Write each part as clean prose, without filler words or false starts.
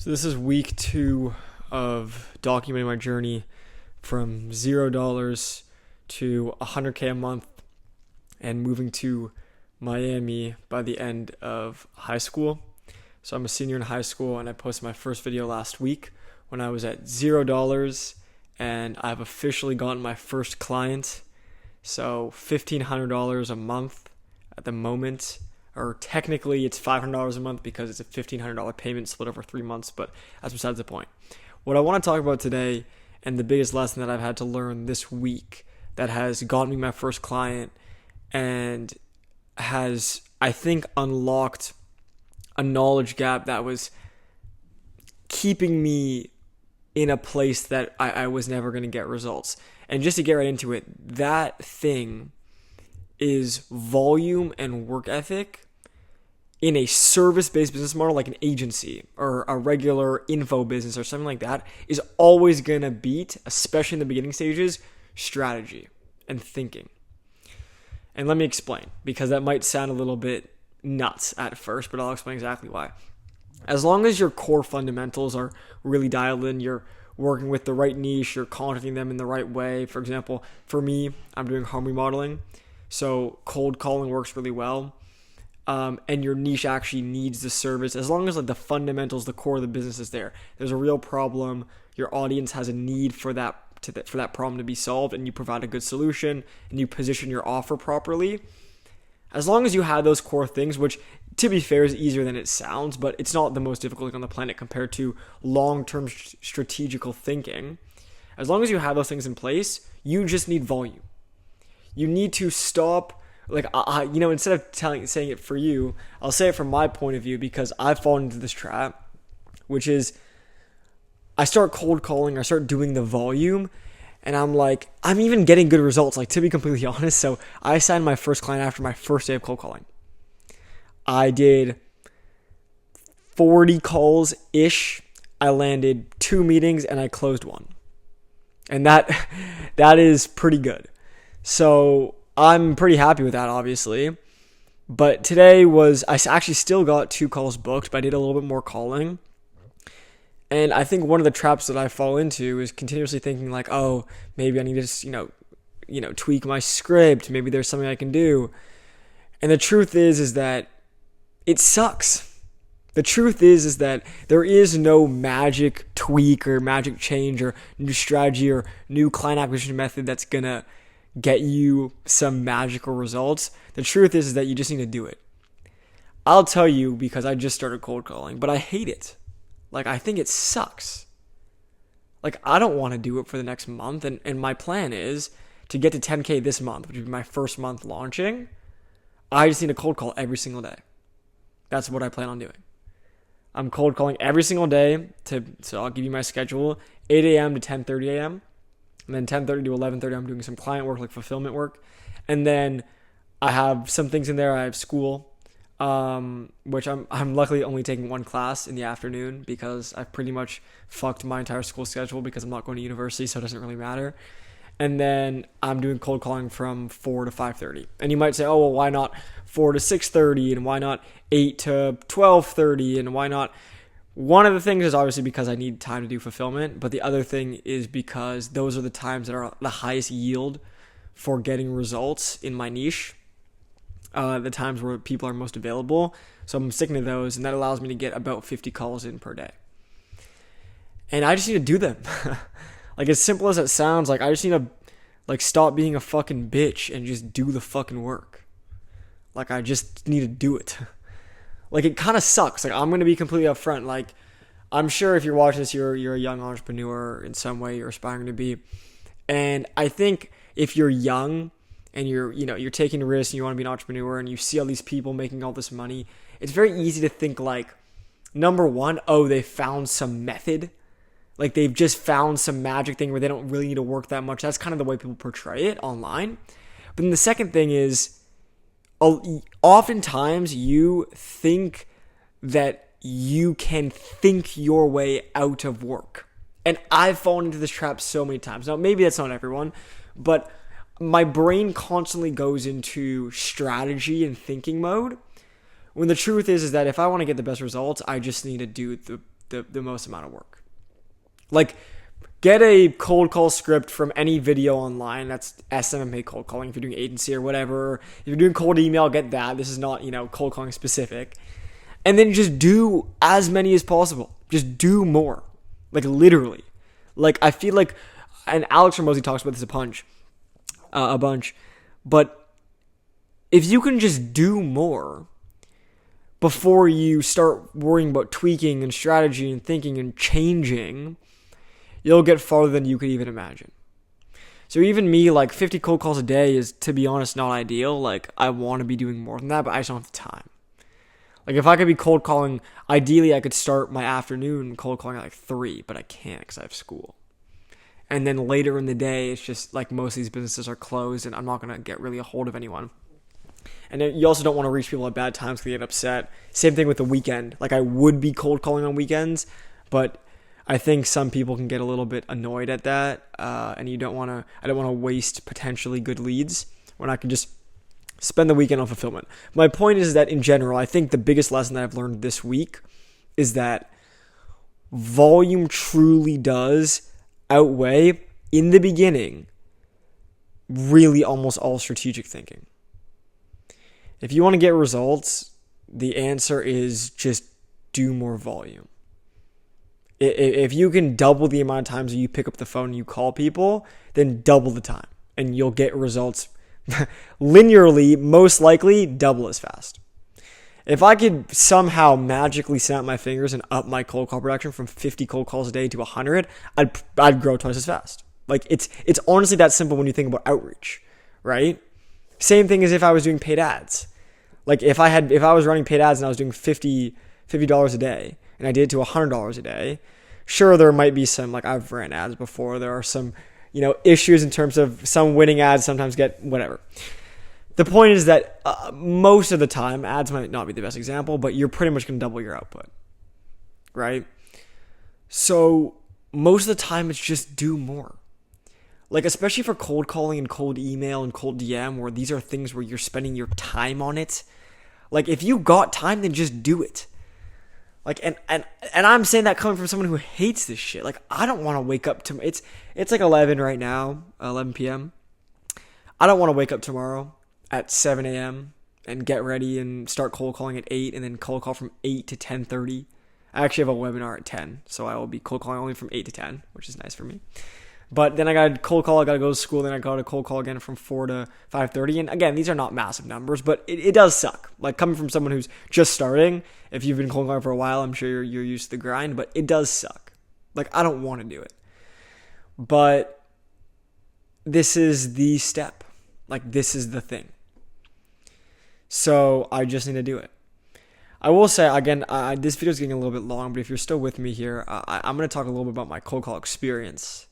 So this is week 2 of documenting my journey from $0 to $100K a month and moving to Miami by the end of high school. So I'm a senior in high school and I posted my first video last week when I was at $0 and I've officially gotten my first client. So $1,500 a month at the moment. Or technically it's $500 a month because it's a $1,500 payment split over 3 months, but that's besides the point. What I want to talk about today, and the biggest lesson that I've had to learn this week that has gotten me my first client and has, I think, unlocked a knowledge gap that was keeping me in a place that I was never going to get results. And just to get right into it, that thing is volume and work ethic in a service-based business model like an agency or a regular info business or something like that is always going to beat, especially in the beginning stages, strategy and thinking. And let me explain, because that might sound a little bit nuts at first, but I'll explain exactly why. As long as your core fundamentals are really dialed in, you're working with the right niche, you're contacting them in the right way. For example, for me, I'm doing home remodeling. So cold calling works really well, and your niche actually needs the service. As long as like the fundamentals, the core of the business is there, there's a real problem. Your audience has a need for that problem to be solved, and you provide a good solution, and you position your offer properly. As long as you have those core things, which to be fair is easier than it sounds, but it's not the most difficult thing on the planet compared to long-term strategical thinking. As long as you have those things in place, you just need volume. You need to stop, instead of saying it for you, I'll say it from my point of view because I've fallen into this trap, which is I start cold calling, I start doing the volume, and I'm even getting good results, to be completely honest. So I signed my first client after my first day of cold calling. I did 40 calls-ish. I landed 2 meetings and I closed 1. And that is pretty good. So I'm pretty happy with that, obviously. But today I actually still got 2 calls booked, but I did a little bit more calling. And I think one of the traps that I fall into is continuously thinking maybe I need to tweak my script. Maybe there's something I can do. And the truth is that it sucks. The truth is that there is no magic tweak or magic change or new strategy or new client acquisition method that's going to get you some magical results. The truth is that you just need to do it. I'll tell you because I just started cold calling, but I hate it. I think it sucks. I don't want to do it for the next month, and my plan is to get to 10K this month, which would be my first month launching. I just need a cold call every single day. That's what I plan on doing. I'm cold calling every single day, so I'll give you my schedule, 8 a.m. to 10:30 a.m., and then 10:30 to 11:30 I'm doing some client work, like fulfillment work, and then I have some things in there. I have school, which I'm luckily only taking 1 class in the afternoon because I've pretty much fucked my entire school schedule because I'm not going to university, so it doesn't really matter. And then I'm doing cold calling from 4 to 5:30. And you might say, oh, well, why not 4 to 6:30? And why not 8 to 12:30? And why not? One of the things is obviously because I need time to do fulfillment. But the other thing is because those are the times that are the highest yield for getting results in my niche. The times where people are most available. So I'm sticking to those. And that allows me to get about 50 calls in per day. And I just need to do them. As simple as it sounds, I just need to, stop being a fucking bitch and just do the fucking work. I just need to do it. It kind of sucks. I'm going to be completely upfront. I'm sure if you're watching this, you're a young entrepreneur in some way, you're aspiring to be. And I think if you're young and you're taking risks and you want to be an entrepreneur and you see all these people making all this money, it's very easy to think number one, oh, they found some method. They've just found some magic thing where they don't really need to work that much. That's kind of the way people portray it online. But then the second thing is, oftentimes you think that you can think your way out of work. And I've fallen into this trap so many times. Now, maybe that's not everyone, but my brain constantly goes into strategy and thinking mode. When the truth is that if I want to get the best results, I just need to do the most amount of work. Like, get a cold call script from any video online. That's SMMA cold calling if you're doing agency or whatever. If you're doing cold email, get that. This is not, cold calling specific. And then just do as many as possible. Just do more. Like, literally. Like, I feel like, and Alex Hormozi talks about this a bunch, but if you can just do more before you start worrying about tweaking and strategy and thinking and changing, you'll get farther than you could even imagine. So even me, like 50 cold calls a day is, to be honest, not ideal. Like, I want to be doing more than that, but I just don't have the time. Like, if I could be cold calling, ideally I could start my afternoon cold calling at like 3, but I can't because I have school. And then later in the day, it's just like most of these businesses are closed and I'm not going to get really a hold of anyone. And then you also don't want to reach people at bad times because they get upset. Same thing with the weekend. Like, I would be cold calling on weekends, but I think some people can get a little bit annoyed at that. And I don't want to waste potentially good leads when I can just spend the weekend on fulfillment. My point is that in general, I think the biggest lesson that I've learned this week is that volume truly does outweigh, in the beginning, really almost all strategic thinking. If you want to get results, the answer is just do more volume. If you can double the amount of times that you pick up the phone and you call people, then double the time and you'll get results linearly, most likely double as fast. If I could somehow magically snap my fingers and up my cold call production from 50 cold calls a day to 100, I'd grow twice as fast. Like, it's honestly that simple when you think about outreach, right? Same thing as if I was doing paid ads. Like, if I was running paid ads and I was doing $50 a day and I did it to $100 a day, sure, there might be some, like, I've ran ads before. There are some, issues in terms of some winning ads sometimes get whatever. The point is that most of the time, ads might not be the best example, but you're pretty much going to double your output, right? So most of the time, it's just do more. Like, especially for cold calling and cold email and cold DM, where these are things where you're spending your time on it. Like, if you got time, then just do it. Like, and I'm saying that coming from someone who hates this shit. Like, I don't want to wake up to, it's like 11 right now, 11 p.m. I don't want to wake up tomorrow at 7 a.m. and get ready and start cold calling at 8 and then cold call from 8 to 10:30. I actually have a webinar at 10, so I will be cold calling only from 8 to 10, which is nice for me. But then I got to cold call, I got to go to school, then I got to cold call again from 4 to 5:30. And again, these are not massive numbers, but it does suck. Like, coming from someone who's just starting, if you've been cold calling for a while, I'm sure you're used to the grind, but it does suck. Like, I don't want to do it. But this is the step. Like, this is the thing. So I just need to do it. I will say, again, this video is getting a little bit long, but if you're still with me here, I'm going to talk a little bit about my cold call experience.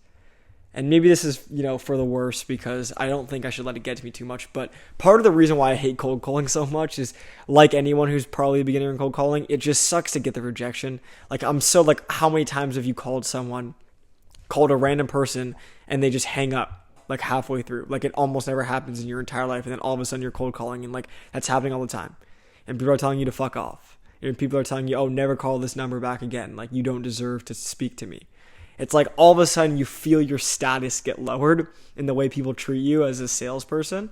And maybe this is, for the worse because I don't think I should let it get to me too much. But part of the reason why I hate cold calling so much is, like anyone who's probably a beginner in cold calling, it just sucks to get the rejection. Like, how many times have you called a random person, and they just hang up, like, halfway through? Like, it almost never happens in your entire life. And then all of a sudden you're cold calling, and, like, that's happening all the time. And people are telling you to fuck off. And people are telling you, oh, never call this number back again. Like, you don't deserve to speak to me. It's like all of a sudden you feel your status get lowered in the way people treat you as a salesperson,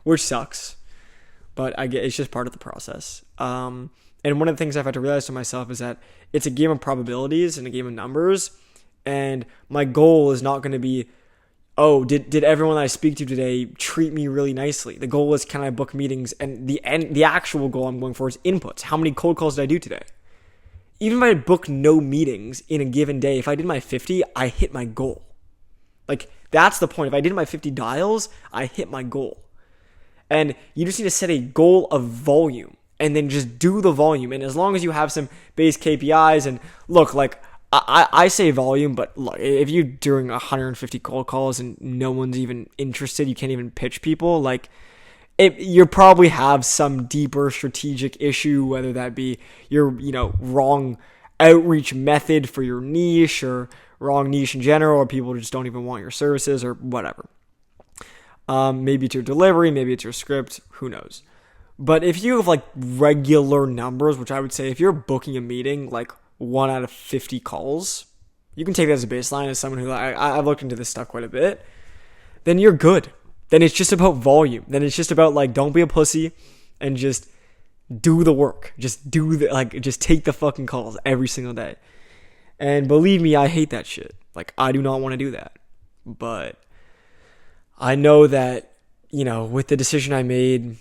which sucks. But I get it's just part of the process. And one of the things I've had to realize to myself is that it's a game of probabilities and a game of numbers. And my goal is not going to be, oh, did everyone that I speak to today treat me really nicely? The goal is, can I book meetings? And the actual goal I'm going for is inputs. How many cold calls did I do today? Even if I book no meetings in a given day, if I did my 50, I hit my goal. Like, that's the point. If I did my 50 dials, I hit my goal. And you just need to set a goal of volume and then just do the volume. And as long as you have some base KPIs, and look, like, I say volume, but look, if you're doing 150 cold calls and no one's even interested, you can't even pitch people, like, you probably have some deeper strategic issue, whether that be your, wrong outreach method for your niche, or wrong niche in general, or people just don't even want your services, or whatever. Maybe it's your delivery, maybe it's your script, who knows. But if you have, like, regular numbers, which I would say if you're booking a meeting, like, 1 out of 50 calls, you can take that as a baseline as someone who, I've looked into this stuff quite a bit, then you're good. Then it's just about volume. Then it's just about like, don't be a pussy and just do the work. Just just take the fucking calls every single day. And believe me, I hate that shit. Like, I do not want to do that. But I know that, with the decision I made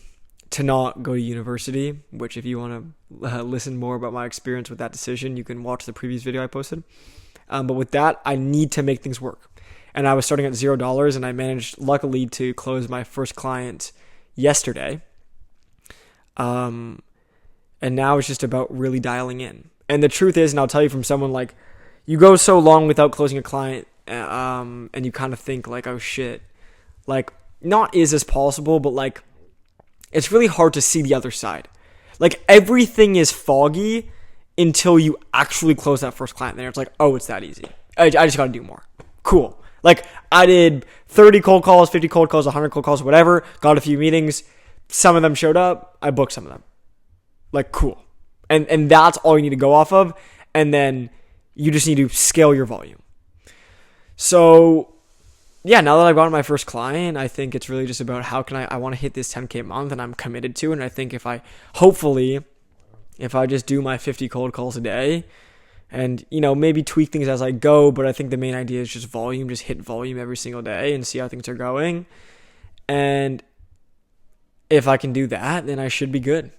to not go to university, which if you want to listen more about my experience with that decision, you can watch the previous video I posted. But with that, I need to make things work. And I was starting at $0, and I managed, luckily, to close my first client yesterday. And now it's just about really dialing in. And the truth is, and I'll tell you from someone like, you go so long without closing a client, and you kind of think like, oh shit, like, not is this possible, but like, it's really hard to see the other side. Like, everything is foggy until you actually close that first client. Then it's like, oh, it's that easy. I just gotta do more. Cool. Like, I did 30 cold calls, 50 cold calls, 100 cold calls, whatever. Got a few meetings. Some of them showed up. I booked some of them. Like, cool. And that's all you need to go off of. And then you just need to scale your volume. So, yeah, now that I've gotten my first client, I think it's really just about how can I want to hit this 10K a month, and I'm committed to it. And I think if I just do my 50 cold calls a day and, maybe tweak things as I go, but I think the main idea is just volume, just hit volume every single day and see how things are going. And if I can do that, then I should be good.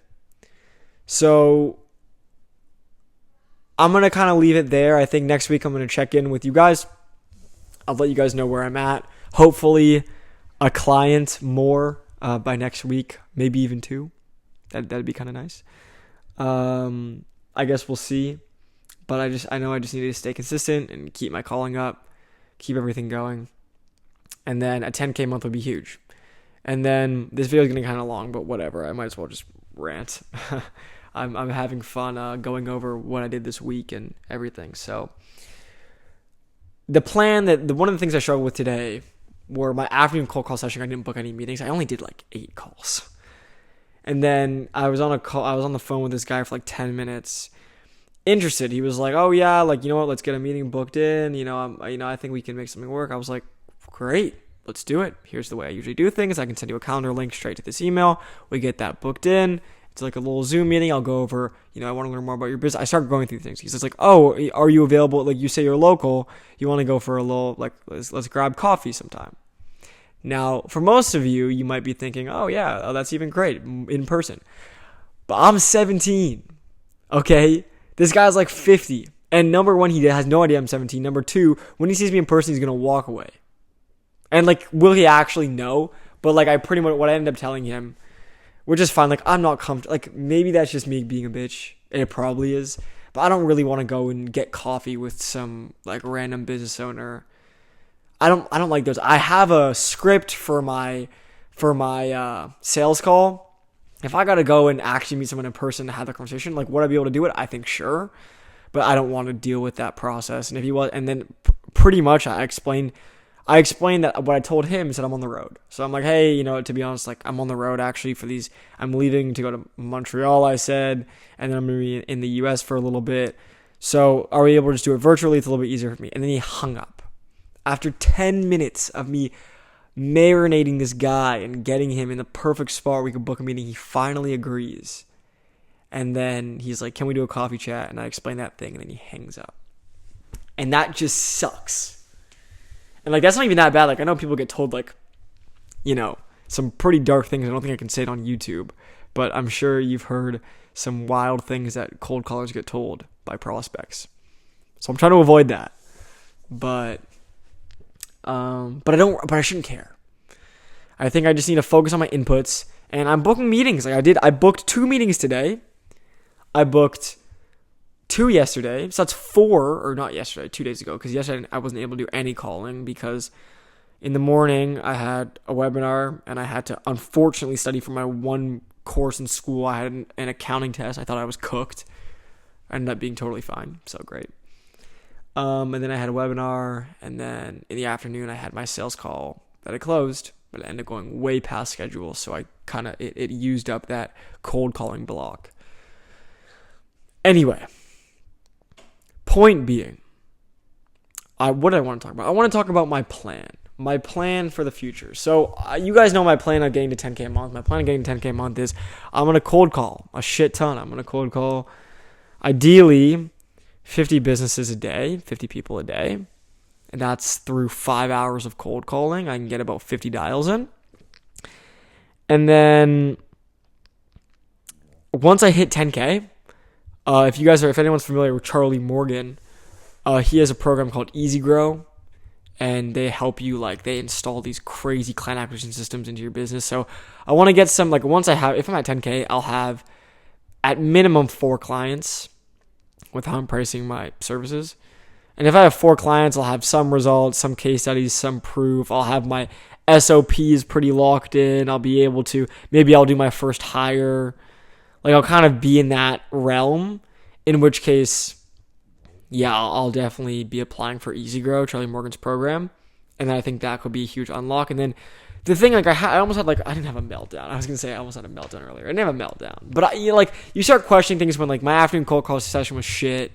So I'm going to kind of leave it there. I think next week I'm going to check in with you guys. I'll let you guys know where I'm at. Hopefully a client more by next week, maybe even 2. That'd be kind of nice. I guess we'll see. But I know I just need to stay consistent and keep my calling up, keep everything going. And then a 10K month would be huge. And then this video is getting kind of long, but whatever. I might as well just rant. I'm having fun going over what I did this week and everything. So the plan one of the things I struggled with today were my afternoon cold call session. I didn't book any meetings. I only did like 8 calls. And then I was on the phone with this guy for like 10 minutes. Interested. He was like, "Oh yeah, like, you know what? Let's get a meeting booked in. I think we can make something work." I was like, "Great. Let's do it. Here's the way I usually do things. I can send you a calendar link straight to this email. We get that booked in. It's like a little Zoom meeting. I'll go over, I want to learn more about your business." I started going through things. He's just like, "Oh, are you available? Like, you say you're local. You want to go for a little, like, let's grab coffee sometime." Now, for most of you, you might be thinking, "Oh yeah, that's even great in person." But I'm 17. Okay? This guy's like 50. And number one, he has no idea I'm 17. Number two, when he sees me in person, he's going to walk away. And like, will he actually know? But like, what I ended up telling him, which is fine. Like, I'm not comfortable. Like, maybe that's just me being a bitch. And it probably is. But I don't really want to go and get coffee with some like random business owner. I don't like those. I have a script for my sales call. If I got to go and actually meet someone in person to have the conversation, like, would I be able to do it? I think sure. But I don't want to deal with that process. And if he was, and then pretty much I explained that what I told him is that I'm on the road. So I'm like, hey, to be honest, like, I'm on the road actually for these. I'm leaving to go to Montreal, I said, and then I'm going to be in the US for a little bit. So are we able to just do it virtually? It's a little bit easier for me. And then he hung up. After 10 minutes of me marinating this guy and getting him in the perfect spot where we could book a meeting, he finally agrees. And then he's like, "Can we do a coffee chat?" And I explain that thing, and then he hangs up. And that just sucks. And like, that's not even that bad. Like, I know people get told like, some pretty dark things. I don't think I can say it on YouTube, but I'm sure you've heard some wild things that cold callers get told by prospects. So I'm trying to avoid that. But I shouldn't care. I think I just need to focus on my inputs, and I'm booking meetings. Like I booked 2 meetings today. I booked 2 yesterday. So that's 4, or not yesterday, 2 days ago. Because yesterday I wasn't able to do any calling because in the morning I had a webinar and I had to unfortunately study for my one course in school. I had an accounting test. I thought I was cooked. I ended up being totally fine. So great. And then I had a webinar, and then in the afternoon I had my sales call that I closed, but it ended up going way past schedule, so I kind of, it used up that cold calling block. Anyway, point being, what do I want to talk about? I want to talk about my plan for the future. So you guys know my plan on getting to 10K a month. My plan on getting to 10K a month is I'm going to cold call a shit ton. I'm going to cold call ideally 50 businesses a day, 50 people a day. And that's through 5 hours of cold calling. I can get about 50 dials in. And then once I hit 10K, if anyone's familiar with Charlie Morgan, he has a program called Easy Grow, and they help you, they install these crazy client acquisition systems into your business. So I want to get some, if I'm at 10K, I'll have at minimum 4 clients with how I'm pricing my services. And if I have 4 clients, I'll have some results, some case studies, some proof. I'll have my SOPs pretty locked in. I'll be able to, maybe I'll do my first hire. I'll kind of be in that realm, in which case, yeah, I'll definitely be applying for Easy Grow, Charlie Morgan's program. And then I think that could be a huge unlock. And then the thing, I almost had, I didn't have a meltdown. I was going to say I almost had a meltdown earlier. I didn't have a meltdown. But, you start questioning things when, my afternoon cold call session was shit.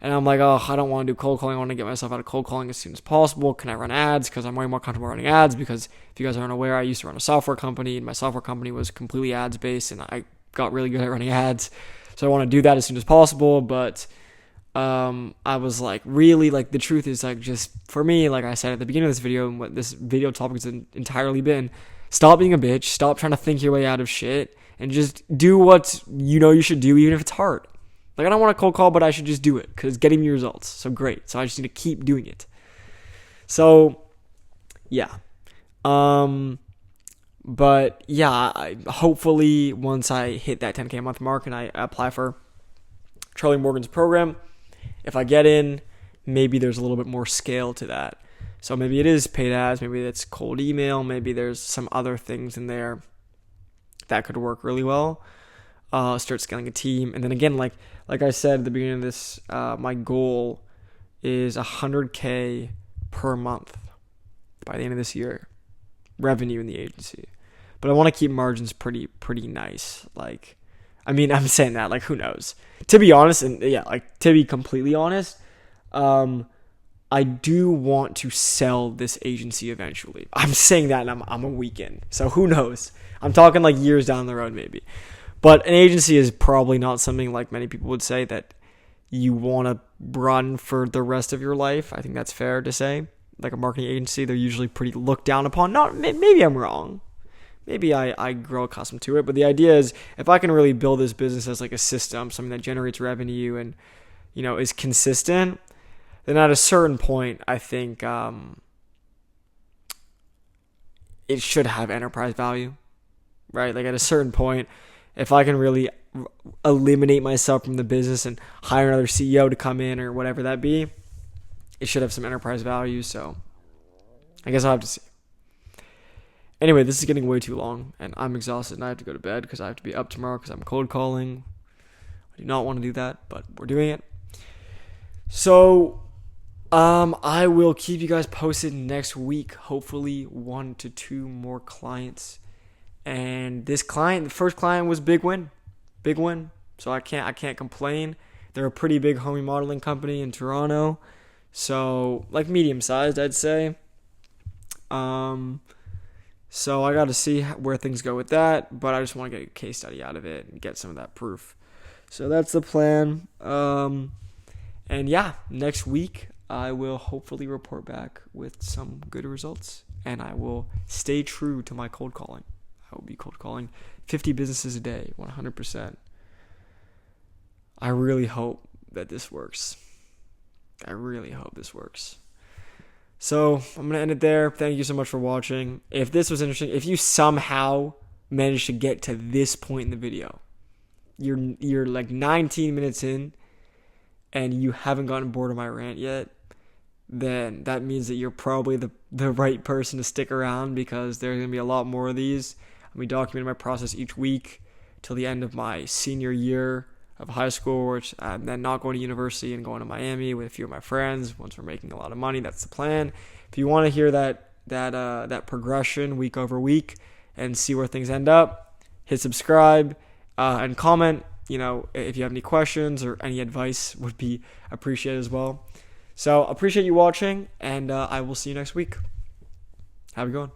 And I'm like, oh, I don't want to do cold calling. I want to get myself out of cold calling as soon as possible. Can I run ads? Because I'm way more comfortable running ads. Because if you guys aren't aware, I used to run a software company. And my software company was completely ads-based. And I got really good at running ads. So I want to do that as soon as possible. But I was the truth is just for me, like I said at the beginning of this video, and what this video topic has entirely been, stop being a bitch, stop trying to think your way out of shit, and just do what you should do, even if it's hard. I don't want to cold call, but I should just do it because it's getting me results. So great. So I just need to keep doing it. So yeah. But yeah, hopefully once I hit that 10K a month mark and I apply for Charlie Morgan's program, if I get in, maybe there's a little bit more scale to that. So maybe it is paid ads, maybe it's cold email, maybe there's some other things in there that could work really well. Start scaling a team. And then again, like I said at the beginning of this, my goal is 100K per month by the end of this year, revenue in the agency. But I want to keep margins pretty nice. I'm saying that, who knows? To be honest, and yeah, to be completely honest, I do want to sell this agency eventually. I'm saying that, and I'm a week in, so who knows? I'm talking years down the road, maybe. But an agency is probably not something like many people would say that you want to run for the rest of your life. I think that's fair to say. Like a marketing agency, they're usually pretty looked down upon. Maybe I'm wrong. Maybe I grow accustomed to it. But the idea is, if I can really build this business as a system, something that generates revenue and, is consistent, then at a certain point, I think it should have enterprise value, right? At a certain point, if I can really eliminate myself from the business and hire another CEO to come in or whatever that be, it should have some enterprise value. So I guess I'll have to see. Anyway, this is getting way too long, and I'm exhausted, and I have to go to bed because I have to be up tomorrow because I'm cold calling. I do not want to do that, but we're doing it. So I will keep you guys posted next week. Hopefully 1 to 2 more clients. And the first client was big win. So I can't complain. They're a pretty big home remodeling company in Toronto. So medium sized, I'd say. So I got to see where things go with that, but I just want to get a case study out of it and get some of that proof. So that's the plan. And yeah, next week I will hopefully report back with some good results, and I will stay true to my cold calling. I will be cold calling 50 businesses a day, 100%. I really hope that this works. So I'm going to end it there. Thank you so much for watching. If this was interesting, if you somehow managed to get to this point in the video, you're 19 minutes in and you haven't gotten bored of my rant yet, then that means that you're probably the right person to stick around, because there's going to be a lot more of these. I'll be documenting my process each week till the end of my senior year of high school, which I'm then not going to university and going to Miami with a few of my friends once we're making a lot of money. That's the plan. If you want to hear that progression week over week and see where things end up, hit subscribe and comment if you have any questions or any advice, would be appreciated as well. So appreciate you watching, and I will see you next week. Have a good one.